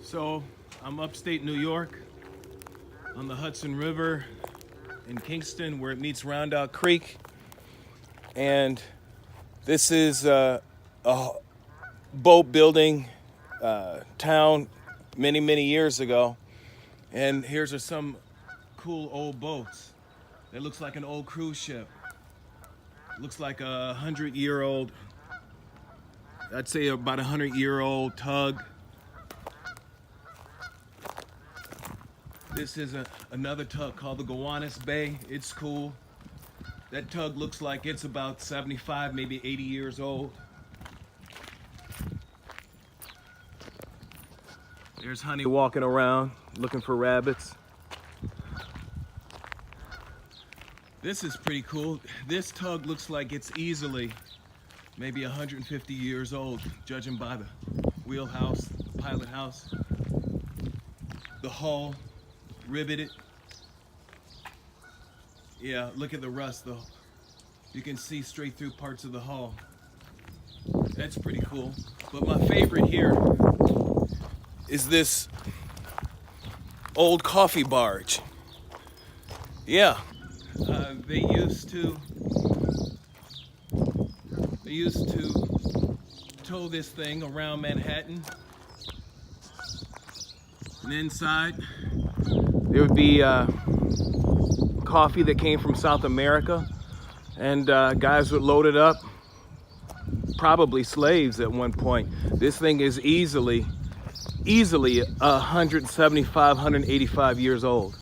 So I'm upstate New York on the Hudson River in Kingston where it meets Rondout Creek. And this is a boat building town many years ago. And here's some cool old boats. It looks like an old cruise ship. Looks like a 100-year-old, I'd say about 100-year-old tug. This is another tug called the Gowanus Bay. It's cool. That tug looks like it's about 75, maybe 80 years old. There's Honey walking around looking for rabbits. This is pretty cool. This tug looks like it's easily maybe 150 years old, judging by the wheelhouse, pilot house, the hull, riveted. Yeah, look at the rust though. You can see straight through parts of the hull. That's pretty cool. But my favorite here is this old coffee barge. Yeah. They used to tow this thing around Manhattan, and inside there would be coffee that came from South America, and guys would load it up, probably slaves at one point. This thing is easily 175, 185 years old.